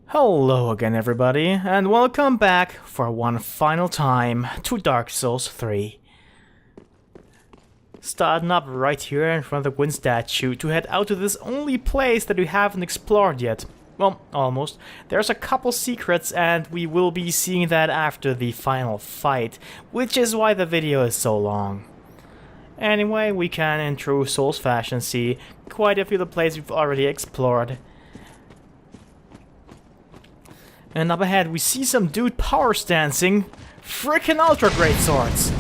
Hello again everybody, and welcome back for one final time to Dark Souls 3. Starting up right here in front of the Wind statue to head out to this only place that we haven't explored yet. Well, almost. There's a couple secrets and we will be seeing that after the final fight, which is why the video is so long. Anyway, we can in true Souls fashion see quite a few of the places we've already explored. And up ahead we see some dude power stancing frickin' ultra great swords.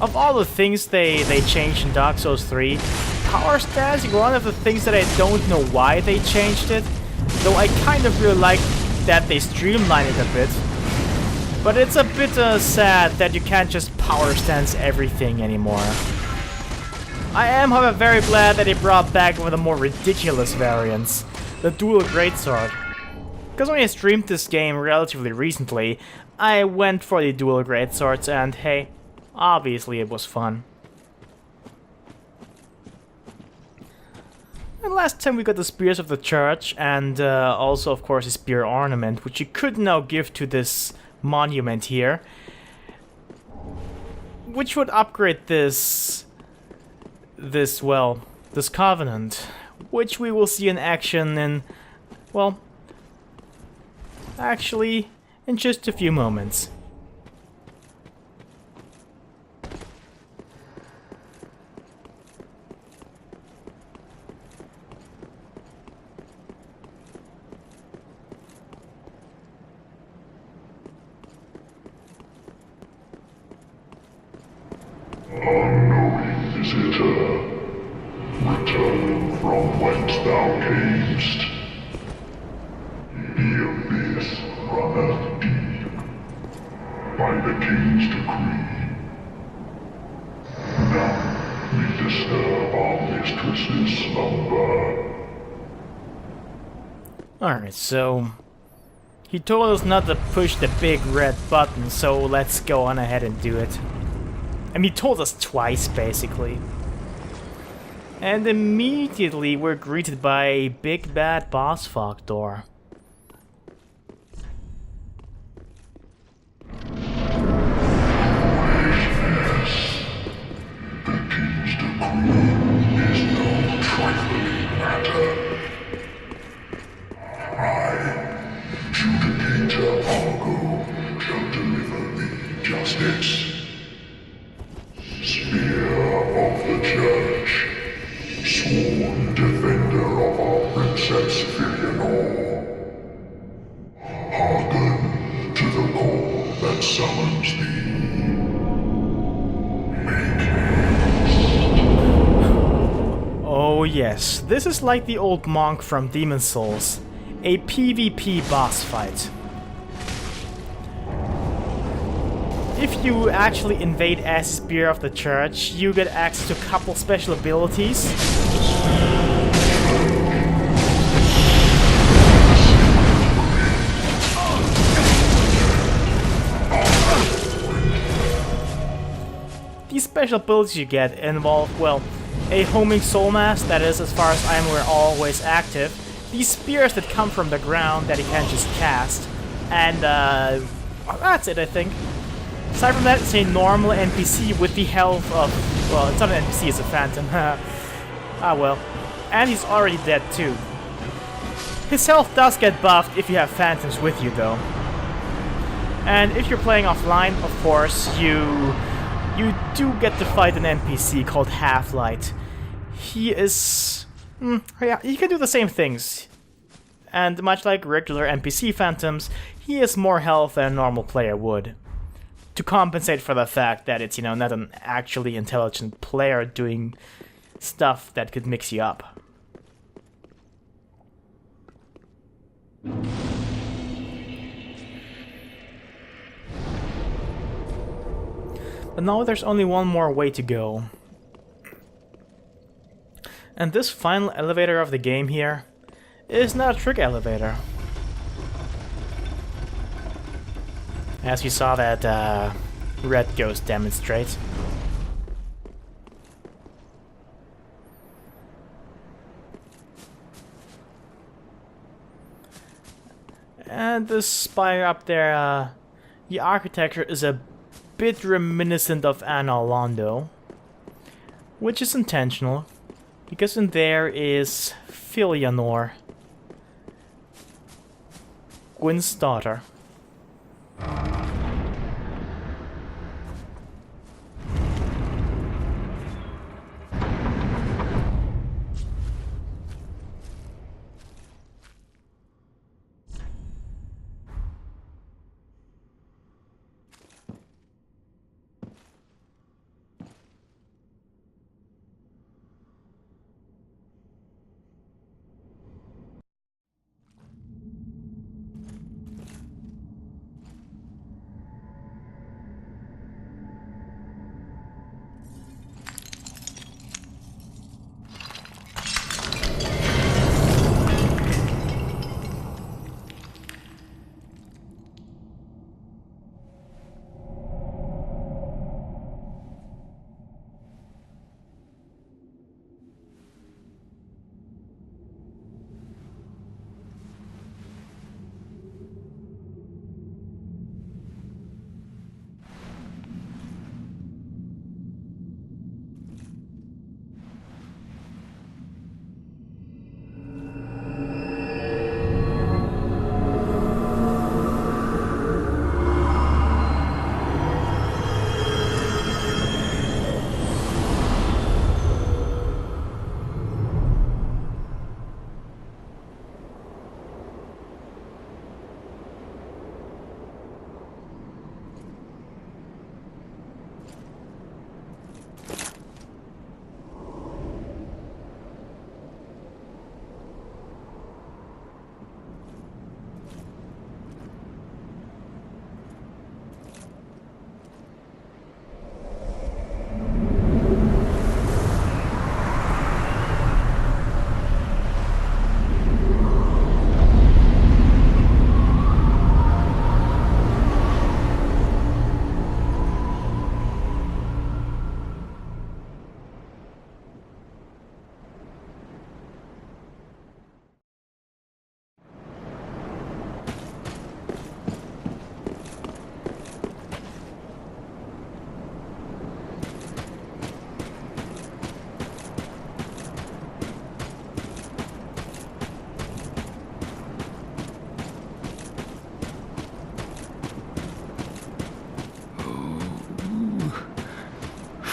Of all the things they changed in Dark Souls 3, power stancing is one of the things that I don't know why they changed it. Though I kind of really like that they streamlined it a bit. But it's a bit sad that you can't just power stance everything anymore. I am, however, very glad that they brought back one of the more ridiculous variants. The dual greatsword. Because when I streamed this game relatively recently, I went for the dual greatswords and hey, obviously it was fun. And last time we got the spears of the church and also of course a spear ornament, which you could now give to this monument here. Which would upgrade this covenant. Which we will see in action in, well, actually, in just a few moments. Unknowing visitor, return from whence thou camest. The abyss runneth deep, by the king's decree. None may disturb our mistress's slumber. Alright, so he told us not to push the big red button, so let's go on ahead and do it. I mean, he told us twice, basically. And immediately we're greeted by a big bad boss fog door. The king's decree is no trifling matter. I, Judicator Argo, shall deliver thee justice. Spear of the church, sworn defender of our Princess Filianor. Hearken to the call that summons thee. Make haste. Oh yes, this is like the old monk from Demon's Souls. A PvP boss fight. If you actually invade as Spear of the Church, you get access to a couple special abilities. These special abilities you get involve, well, a homing soul mass that is, as far as I'm aware, always active. These spears that come from the ground that you can just cast. And, well, that's it, I think. Aside from that, it's a normal NPC with the health of... Well, it's not an NPC, it's a phantom. Ah well. And he's already dead too. His health does get buffed if you have phantoms with you though. And if you're playing offline, of course, you do get to fight an NPC called Half-Light. He is... yeah, he can do the same things. And much like regular NPC phantoms, he has more health than a normal player would. To compensate for the fact that it's, not an actually intelligent player doing stuff that could mix you up. But now there's only one more way to go. And this final elevator of the game here is not a trick elevator. As you saw that Red Ghost demonstrate. And the spire up there, the architecture is a bit reminiscent of Anna Londo, which is intentional, because in there is Filianor, Gwyn's daughter.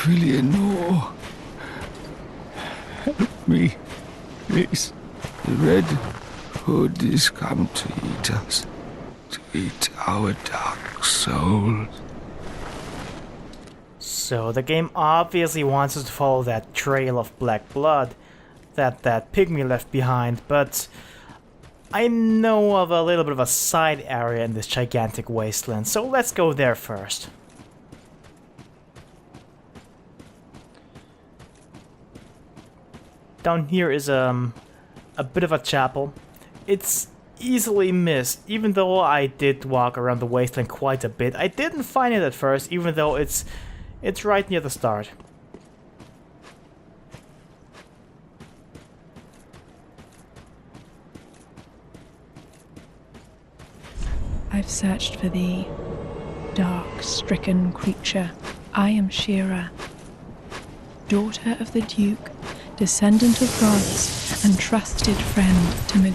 Filianor, help me, please. The Red Hood is come to eat us, to eat our dark souls. So the game obviously wants us to follow that trail of black blood that pygmy left behind, but I know of a little bit of a side area in this gigantic wasteland, so let's go there first. Down here is a bit of a chapel. It's easily missed, even though I did walk around the wasteland quite a bit. I didn't find it at first, even though it's right near the start. I've searched for thee, dark, stricken creature. I am HEIR, daughter of the Duke, descendant of gods, and trusted friend to Medea.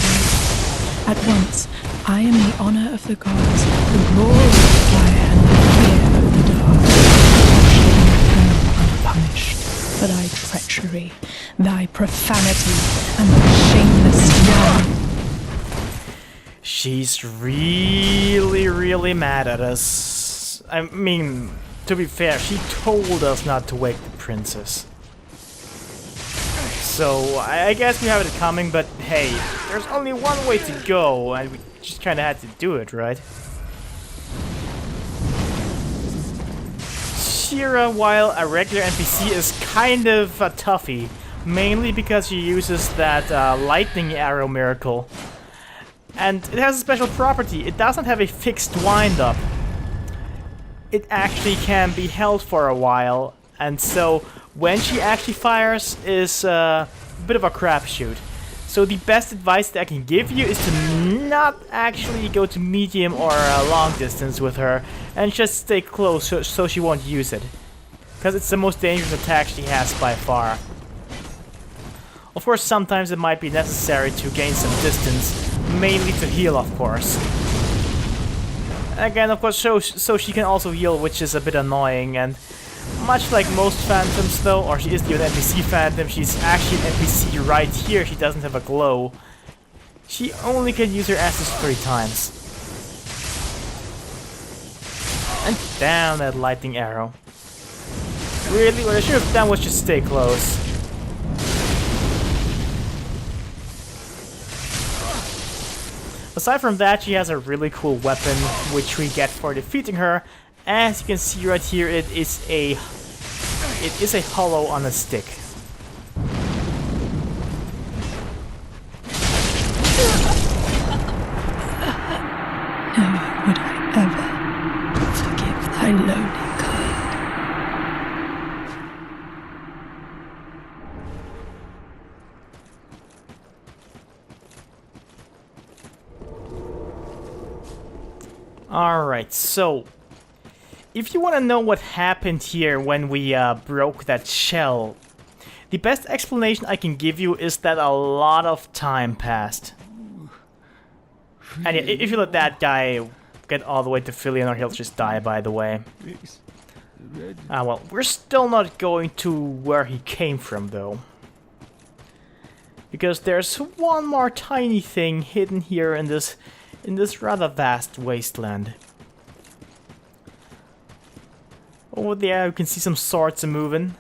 At once, I am the honour of the gods, the glory of fire, and the fear of the dark. Unpunished for thy treachery, thy profanity, and thy shameless yarn. She's really mad at us. I mean, to be fair, she told us not to wake the princess. So, I guess we have it coming, but hey, there's only one way to go, and we just kinda had to do it, right? HEIR, while a regular NPC, is kind of a toughie, mainly because she uses that lightning arrow miracle. And it has a special property. It doesn't have a fixed wind-up. It actually can be held for a while, and so when she actually fires is a bit of a crapshoot. So the best advice that I can give you is to not actually go to medium or long distance with her, and just stay close so she won't use it. Because it's the most dangerous attack she has by far. Of course, sometimes it might be necessary to gain some distance, mainly to heal, of course. Again, of course, so she can also heal, which is a bit annoying, and much like most phantoms though, or she is the NPC phantom, she's actually an NPC right here, she doesn't have a glow. She only can use her S's 3 times. And damn that lightning arrow. Really, what I should have done was just stay close. Aside from that, she has a really cool weapon, which we get for defeating her. As you can see right here, it is a hollow on a stick. Never would I ever forgive thy lonely kind. Alright, so if you want to know what happened here when we broke that shell, the best explanation I can give you is that a lot of time passed. And yeah, if you let that guy get all the way to Philion, he'll just die, by the way. Well, we're still not going to where he came from, though. Because there's one more tiny thing hidden here in this rather vast wasteland. Over there you can see some swords moving.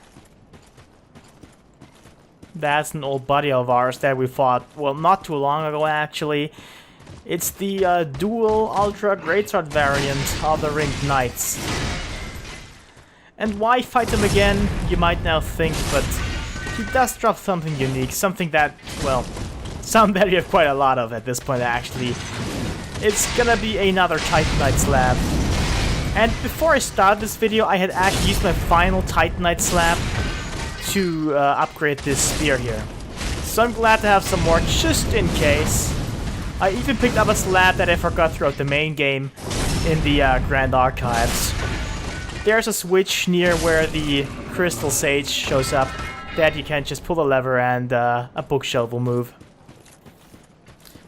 That's an old buddy of ours that we fought, well, not too long ago actually. It's the dual ultra greatsword variant of the Ringed Knights. And why fight him again, you might now think, but he does drop something unique, something that, well, some that we have quite a lot of at this point actually. It's gonna be another Titanite slab. And before I started this video, I had actually used my final Titanite slab to upgrade this spear here. So I'm glad to have some more just in case. I even picked up a slab that I forgot throughout the main game in the Grand Archives. There's a switch near where the Crystal Sage shows up that you can just pull the lever and a bookshelf will move.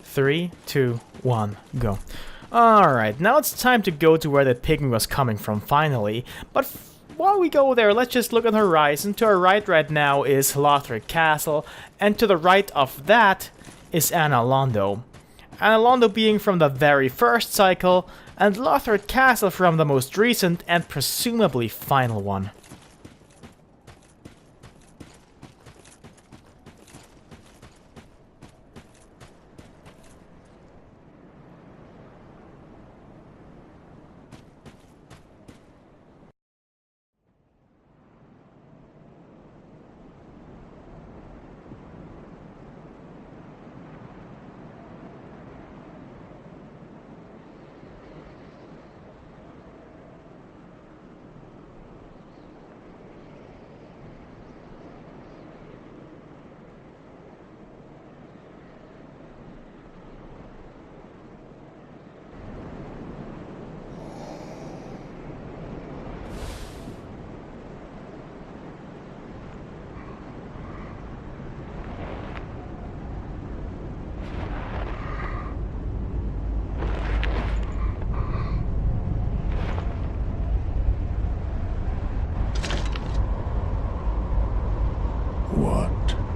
3, 2, 1, go. Alright, now it's time to go to where the pygmy was coming from, finally. But while we go there, let's just look on the horizon. To our right now is Lothric Castle, and to the right of that is Anna Londo. Anna Londo being from the very first cycle, and Lothric Castle from the most recent and presumably final one.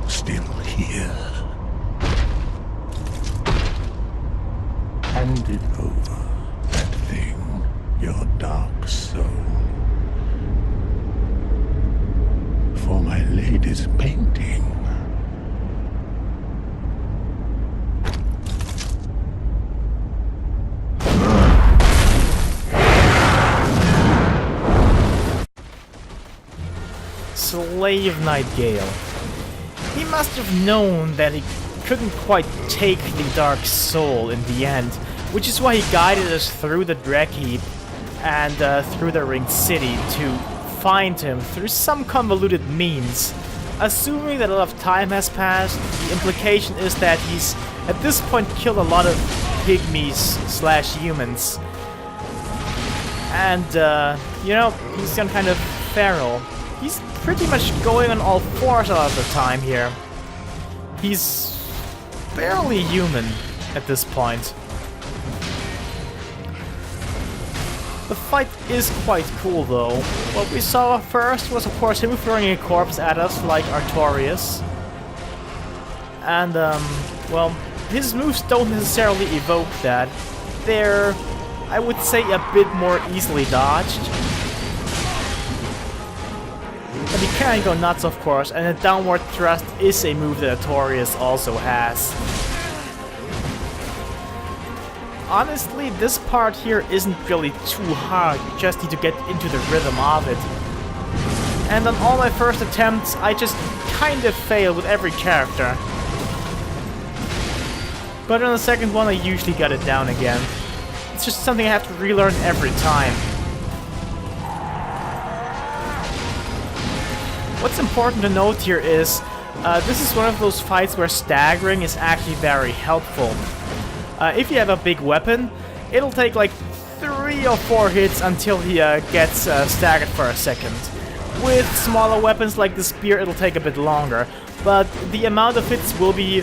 Still here. Hand it Over that thing, your dark soul. For my lady's painting. Slave Nightgale. He must have known that he couldn't quite take the Dark Soul in the end, which is why he guided us through the Dreg Heap and through the Ringed City to find him through some convoluted means. Assuming that a lot of time has passed, the implication is that he's at this point killed a lot of pygmies / humans. And, you know, he's some kind of feral. He's pretty much going on all fours a lot of the time here. He's barely human at this point. The fight is quite cool though. What we saw first was of course him throwing a corpse at us like Artorias. And well, his moves don't necessarily evoke that. They're, I would say, a bit more easily dodged. But he can go nuts of course, and a downward thrust is a move that Artorias also has. Honestly, this part here isn't really too hard, you just need to get into the rhythm of it. And on all my first attempts, I just kind of fail with every character. But on the second one, I usually got it down again. It's just something I have to relearn every time. What's important to note here is, this is one of those fights where staggering is actually very helpful. If you have a big weapon, it'll take like 3 or 4 hits until he gets staggered for a second. With smaller weapons like the spear, it'll take a bit longer, but the amount of hits will be,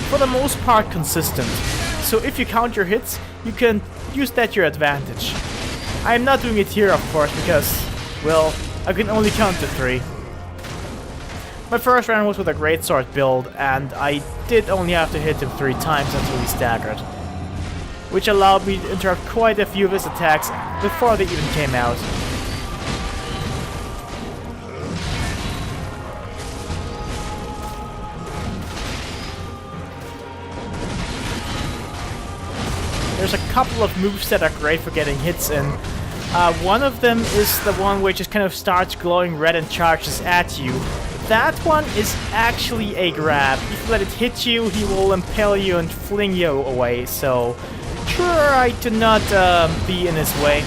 for the most part, consistent. So if you count your hits, you can use that to your advantage. I'm not doing it here, of course, because, well, I can only count to 3. My first round was with a greatsword build, and I did only have to hit him 3 times until he staggered, which allowed me to interrupt quite a few of his attacks before they even came out. There's a couple of moves that are great for getting hits in. One of them is the one where it just kind of starts glowing red and charges at you. That one is actually a grab. If you let it hit you, he will impale you and fling you away, so try to not be in his way.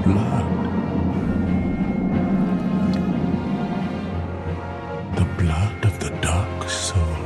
blood. The blood of the dark soul.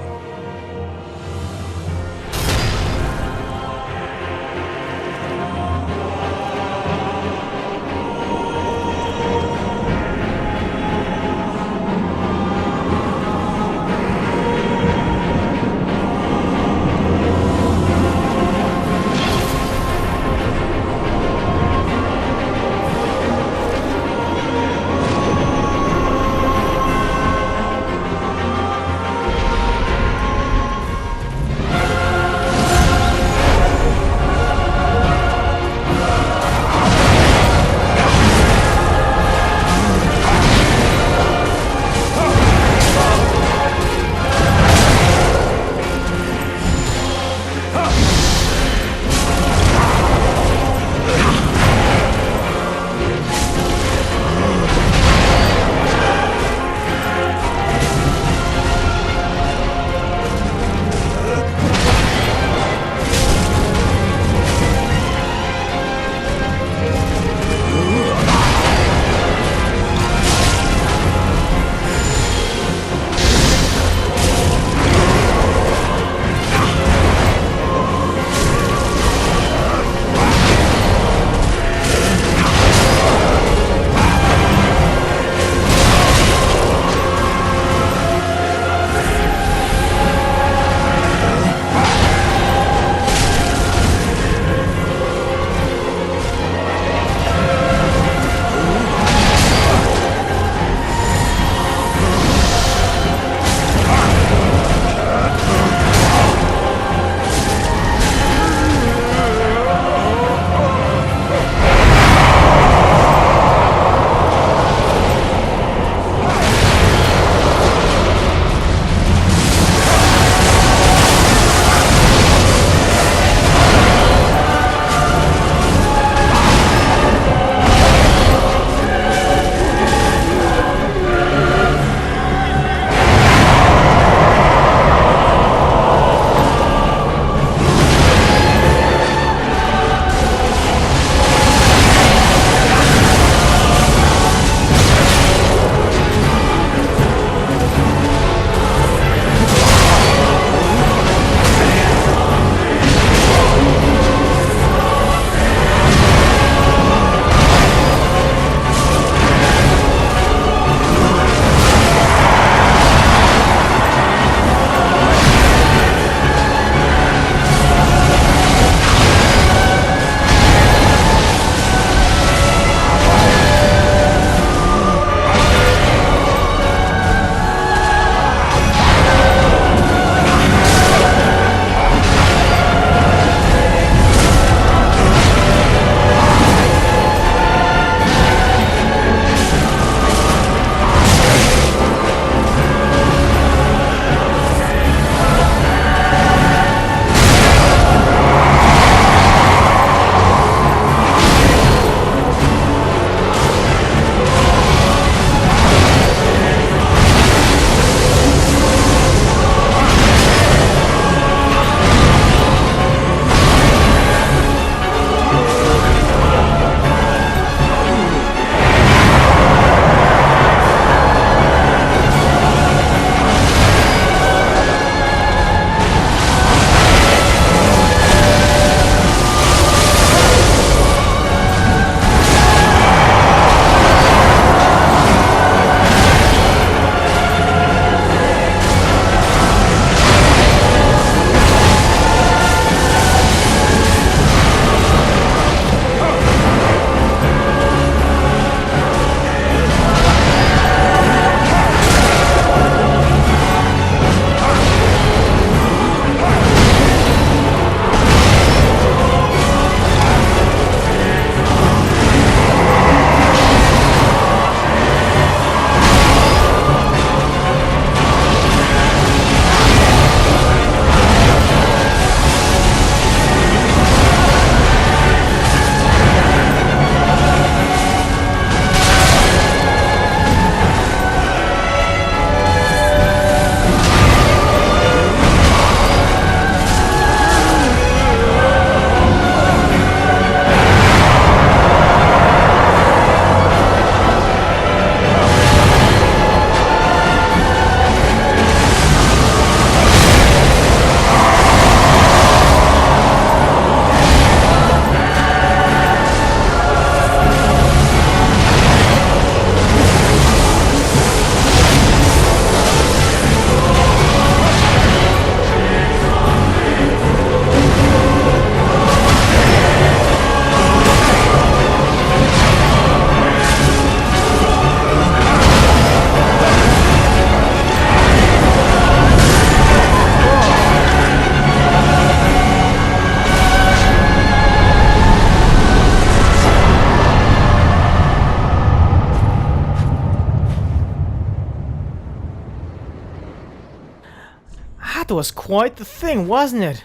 That was quite the thing, wasn't it?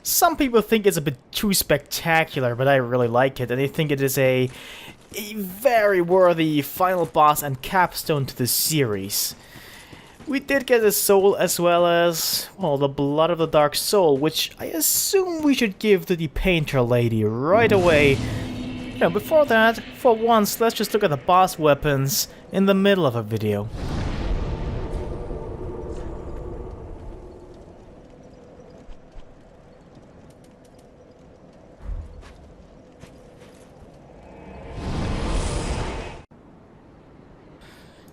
Some people think it's a bit too spectacular, but I really like it, and they think it is a very worthy final boss and capstone to the series. We did get a soul as well as, well, the blood of the dark soul, which I assume we should give to the painter lady right away. You know, before that, for once, let's just look at the boss weapons in the middle of a video.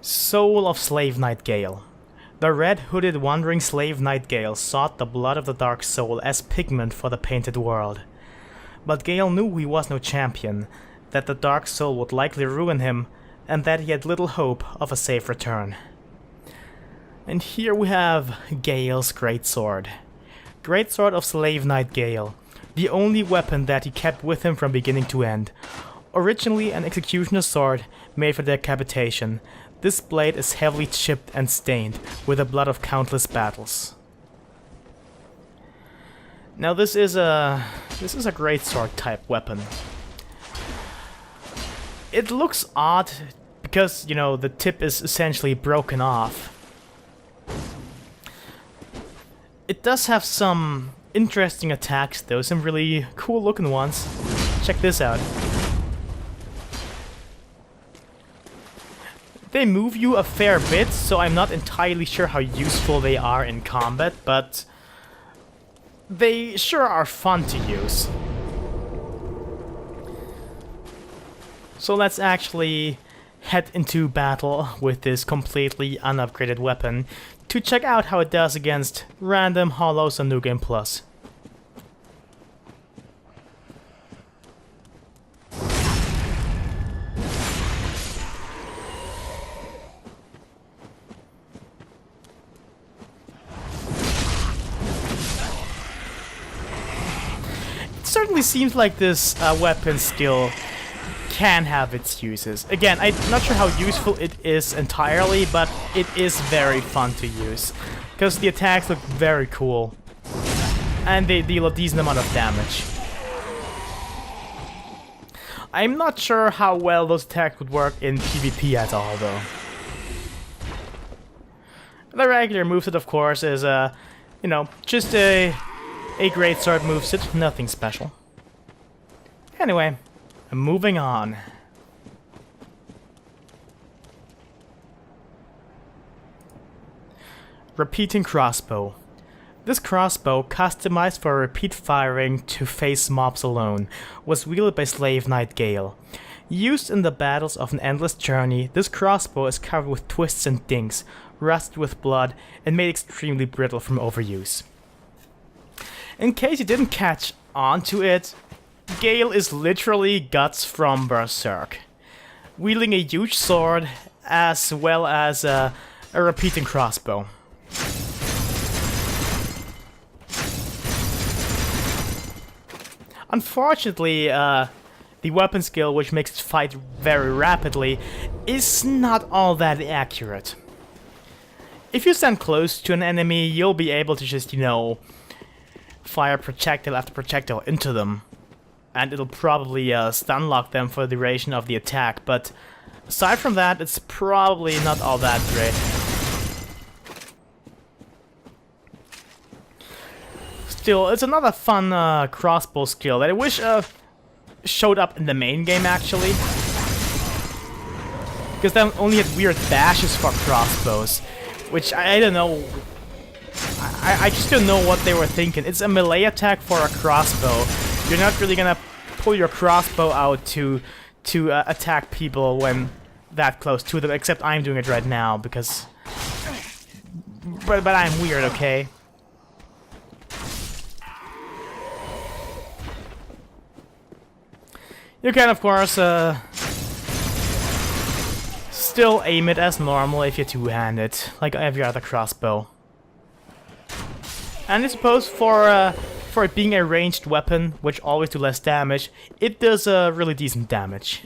Soul of Slave Knight Gale. The red-hooded wandering slave Knight Gale sought the blood of the dark soul as pigment for the painted world. But Gale knew he was no champion, that the dark soul would likely ruin him, and that he had little hope of a safe return. And here we have Gale's greatsword. Greatsword of Slave Knight Gale, the only weapon that he kept with him from beginning to end. Originally an executioner's sword made for decapitation, this blade is heavily chipped and stained with the blood of countless battles. Now this is a greatsword type weapon. It looks odd because, you know, the tip is essentially broken off. It does have some interesting attacks though, some really cool looking ones. Check this out. They move you a fair bit, so I'm not entirely sure how useful they are in combat, but they sure are fun to use. So let's actually head into battle with this completely unupgraded weapon to check out how it does against random hollows on New Game Plus. Certainly seems like this weapon skill can have its uses. Again, I'm not sure how useful it is entirely, but it is very fun to use. Because the attacks look very cool. And they deal a decent amount of damage. I'm not sure how well those attacks would work in PvP at all, though. The regular moveset, of course, is, you know, just a greatsword moveset, nothing special. Anyway, moving on. Repeating crossbow. This crossbow, customized for repeat firing to face mobs alone, was wielded by Slave Knight Gale. Used in the battles of an endless journey, this crossbow is covered with twists and dinks, rusted with blood, and made extremely brittle from overuse. In case you didn't catch on to it, Gale is literally Guts from Berserk, wielding a huge sword as well as a repeating crossbow. Unfortunately, the weapon skill, which makes it fight very rapidly, is not all that accurate. If you stand close to an enemy, you'll be able to just, you know, fire projectile after projectile into them, and it'll probably stun lock them for the duration of the attack, but aside from that, it's probably not all that great. Still, it's another fun crossbow skill that I wish showed up in the main game, actually. Because that only had weird bashes for crossbows, which I don't know. I just don't know what they were thinking. It's a melee attack for a crossbow. You're not really gonna pull your crossbow out to attack people when that close to them, except I'm doing it right now because... But I'm weird, okay? You can, of course, still aim it as normal if you're two-handed, like every other crossbow. And I suppose for it being a ranged weapon, which always do less damage, it does really decent damage.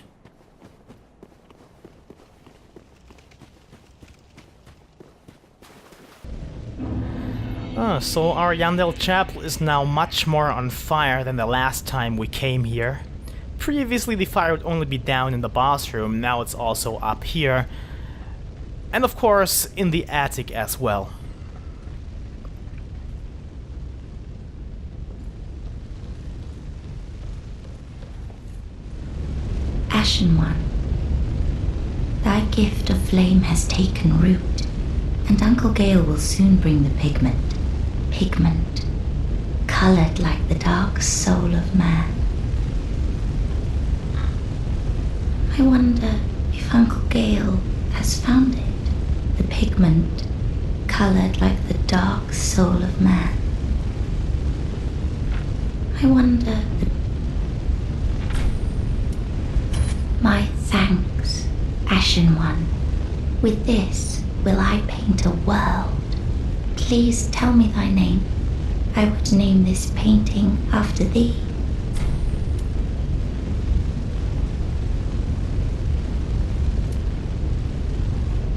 So Ariandel Chapel is now much more on fire than the last time we came here. Previously the fire would only be down in the boss room, now it's also up here. And of course in the attic as well. Ashen One, thy gift of flame has taken root, and Uncle Gale will soon bring the pigment. Pigment, colored like the dark soul of man. I wonder if Uncle Gale has found it, the pigment, colored like the dark soul of man. I wonder My thanks, Ashen One. With this will I paint a world. Please tell me thy name. I would name this painting after thee.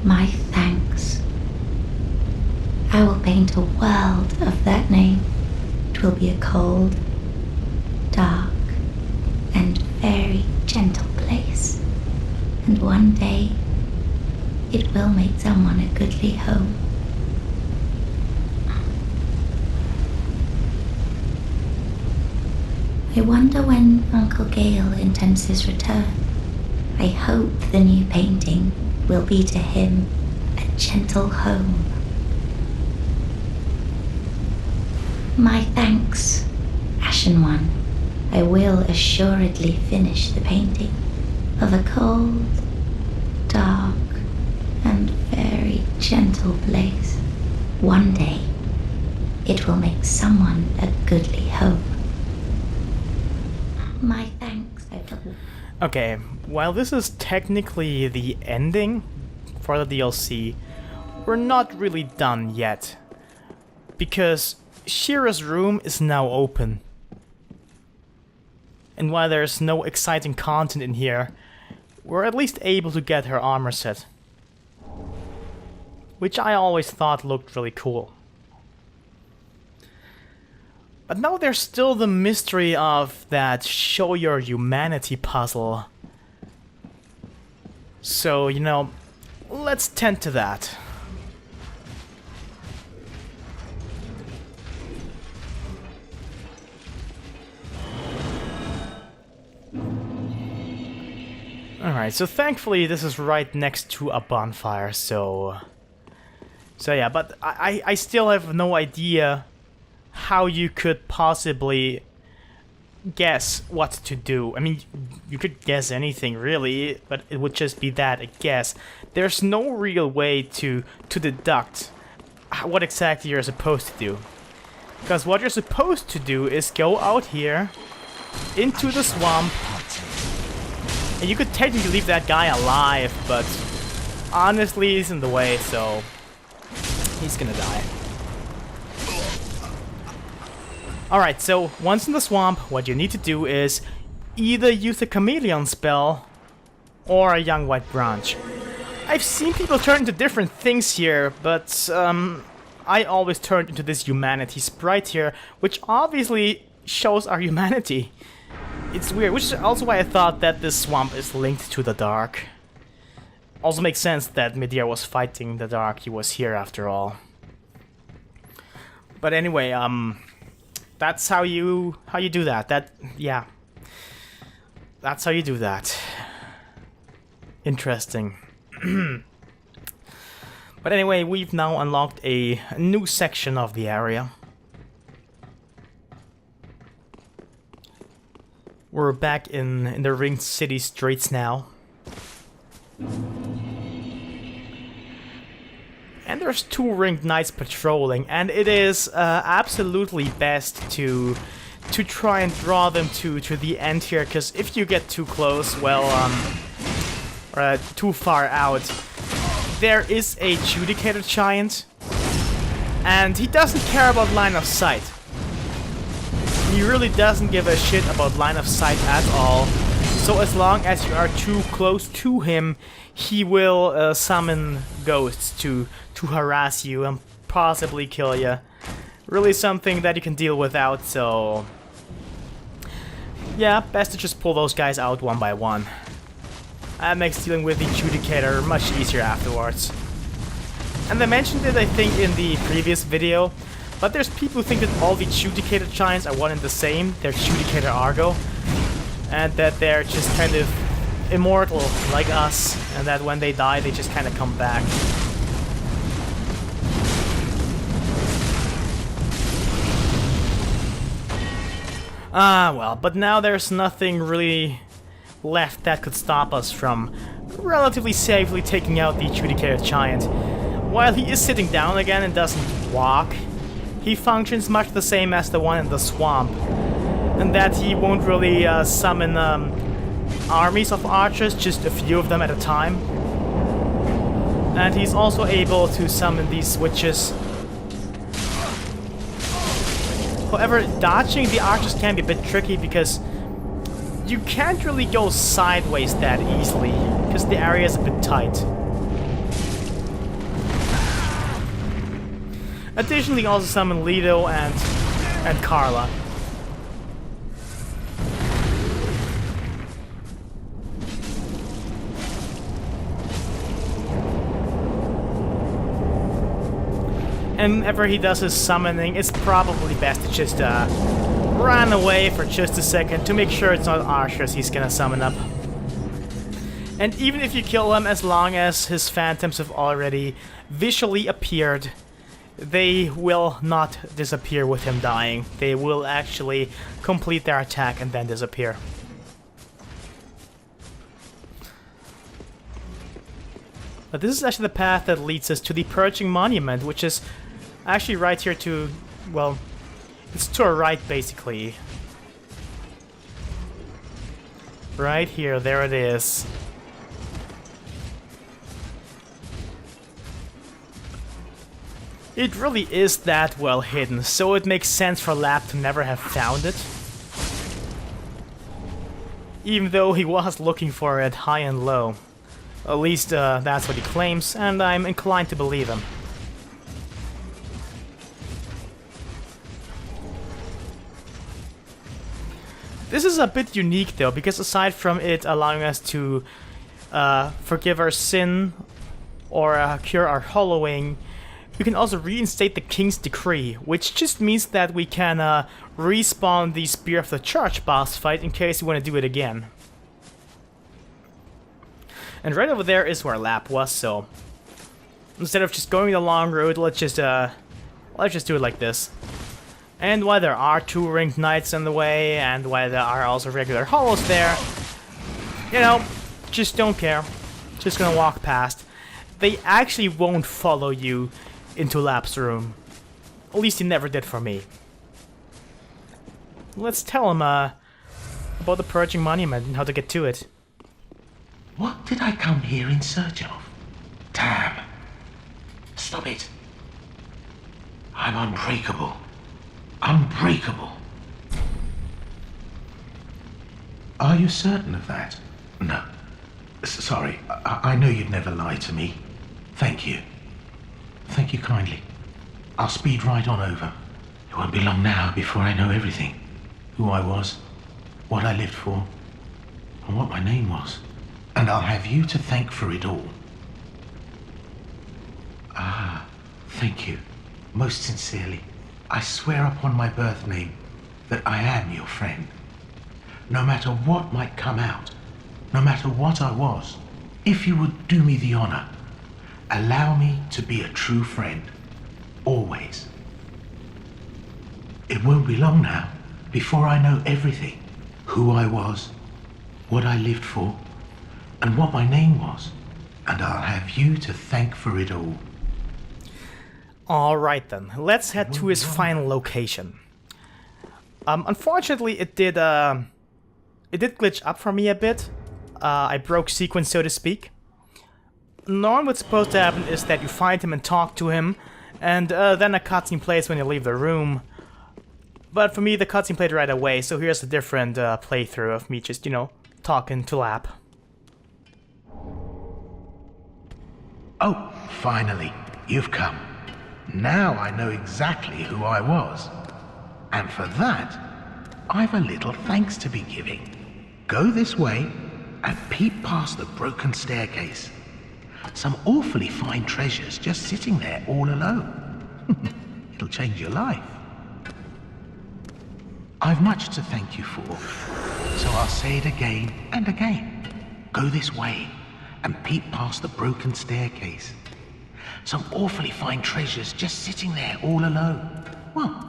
My thanks. I will paint a world of that name. It will be a cold, dark, and very gentle place. And one day, it will make someone a goodly home. I wonder when Uncle Gale intends his return. I hope the new painting will be to him a gentle home. My thanks, Ashen One. I will assuredly finish the painting of a cold, dark, and very gentle place. One day, it will make someone a goodly home. My thanks, Okay, while this is technically the ending for the DLC, we're not really done yet. Because Shira's room is now open. And while there's no exciting content in here, we're at least able to get her armor set. Which I always thought looked really cool. But now there's still the mystery of that show your humanity puzzle. So, you know, let's tend to that. Alright, so thankfully this is right next to a bonfire, so yeah, but I still have no idea how you could possibly guess what to do. I mean, you could guess anything really, but it would just be that, a guess. There's no real way to deduct what exactly you're supposed to do. Because what you're supposed to do is go out here, into the swamp, and you could technically leave that guy alive, but honestly he's in the way, so he's gonna die. Alright, so once in the swamp, what you need to do is either use a chameleon spell or a young white branch. I've seen people turn into different things here, but I always turned into this humanity sprite here, which obviously shows our humanity. It's weird, which is also why I thought that this swamp is linked to the dark. Also makes sense that Medea was fighting the dark, he was here after all. But anyway, that's how you do that. Yeah. That's how you do that. Interesting. But anyway, we've now unlocked a new section of the area. We're back in the Ringed City streets now. And there's 2 Ringed Knights patrolling, and it is absolutely best to try and draw them to the end here, because if you get too close, well, or too far out, there is a Judicator Giant, and he doesn't care about line of sight. He really doesn't give a shit about line of sight at all. So as long as you are too close to him, he will summon ghosts to harass you and possibly kill you. really something that you can deal without, so... yeah, best to just pull those guys out one by one. That makes dealing with the Adjudicator much easier afterwards. And I mentioned it, I think, in the previous video, but there's people who think that all the Adjudicator giants are one and the same. They're Adjudicator Argo, and that they're just kind of immortal, like us, and that when they die, they just kind of come back. Ah, well, but now there's nothing really left that could stop us from relatively safely taking out the Adjudicator Giant. While he is sitting down again and doesn't walk, he functions much the same as the one in the swamp. And that he won't really summon armies of archers, just a few of them at a time. And he's also able to summon these witches. However, dodging the archers can be a bit tricky because you can't really go sideways that easily, because the area is a bit tight. Additionally, also summon Lido and Carla. And whenever he does his summoning, it's probably best to just run away for just a second to make sure it's not archers he's gonna summon up. And even if you kill him, as long as his phantoms have already visually appeared, they will not disappear with him dying. They will actually complete their attack and then disappear. But this is actually the path that leads us to the Purging Monument, which is actually right here to, well, it's to our right basically. Right here, there it is. It really is that well hidden, so it makes sense for Lap to never have found it. Even though he was looking for it high and low. At least that's what he claims, and I'm inclined to believe him. This is a bit unique though, because aside from it allowing us to forgive our sin or cure our hollowing, we can also reinstate the King's Decree, which just means that we can respawn the Spear of the Church boss fight in case we want to do it again. And right over there is where Lap was, so instead of just going the long road, let's just do it like this. And while there are 2 ringed knights in the way, and while there are also regular hollows there, you know, just don't care. Just gonna walk past. They actually won't follow you into Lap's room. At least he never did for me. Let's tell him about the Purging Monument and how to get to it. What did I come here in search of? Damn. Stop it. I'm unbreakable. Unbreakable. Are you certain of that? No. Sorry, I know you'd never lie to me. Thank you. Thank you kindly. I'll speed right on over. It won't be long now before I know everything. Who I was, what I lived for, and what my name was. And I'll have you to thank for it all. Ah, thank you. Most sincerely. I swear upon my birth name that I am your friend. No matter what might come out, no matter what I was, if you would do me the honor, allow me to be a true friend. Always. It won't be long now before I know everything. Who I was, what I lived for, and what my name was. And I'll have you to thank for it all. Alright then, let's head to his final location. Unfortunately it did glitch up for me a bit. I broke sequence, so to speak. Normally what's supposed to happen is that you find him and talk to him, and then a cutscene plays when you leave the room. But for me the cutscene played right away, so here's a different playthrough of me just, you know, talking to Lap. Oh, finally, you've come. Now I know exactly who I was. And for that, I've a little thanks to be giving. Go this way and peep past the broken staircase. Some awfully fine treasures just sitting there all alone. It'll change your life. I've much to thank you for, so I'll say it again and again. Go this way and peep past the broken staircase. Some awfully fine treasures just sitting there all alone. Well,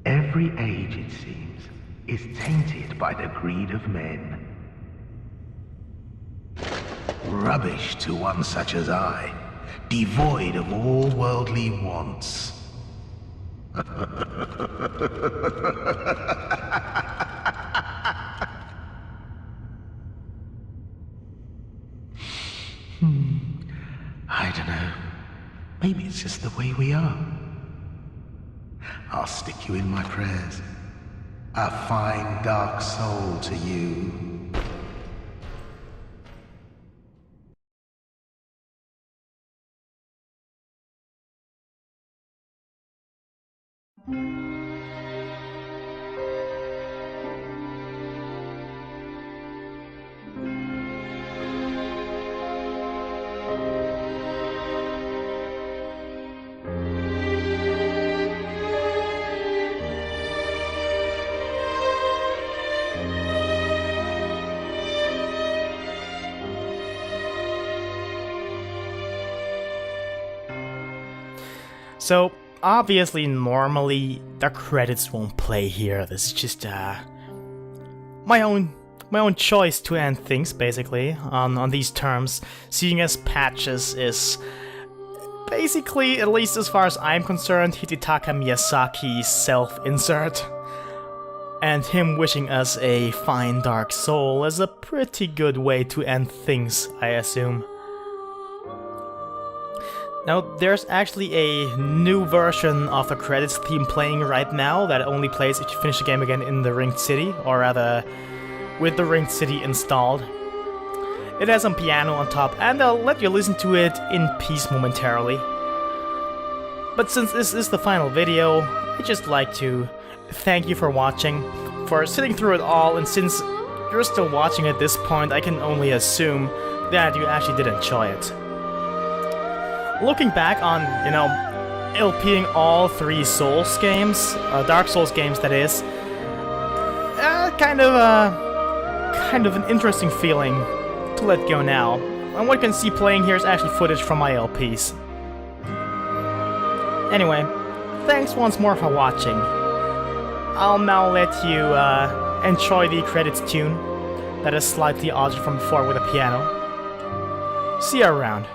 every age, it seems, is tainted by the greed of men. Rubbish to one such as I, devoid of all worldly wants. I don't know. Maybe it's just the way we are. I'll stick you in my prayers. A fine dark soul to you. So, obviously, normally, the credits won't play here. This is just, my own choice to end things, basically, on these terms, seeing as Patches is basically, at least as far as I'm concerned, Hidetaka Miyazaki's self-insert. And him wishing us a fine dark soul is a pretty good way to end things, I assume. Now, there's actually a new version of the credits theme playing right now that only plays if you finish the game again in the Ringed City, or rather, with the Ringed City installed. It has some piano on top, and I'll let you listen to it in peace momentarily. But since this is the final video, I'd just like to thank you for watching, for sitting through it all, and since you're still watching at this point, I can only assume that you actually did enjoy it. Looking back on, you know, LPing all three Souls games, Dark Souls games that is, kind of an interesting feeling to let go now. And what you can see playing here is actually footage from my LPs. Anyway, thanks once more for watching. I'll now let you enjoy the credits tune that is slightly altered from before with a piano. See you around.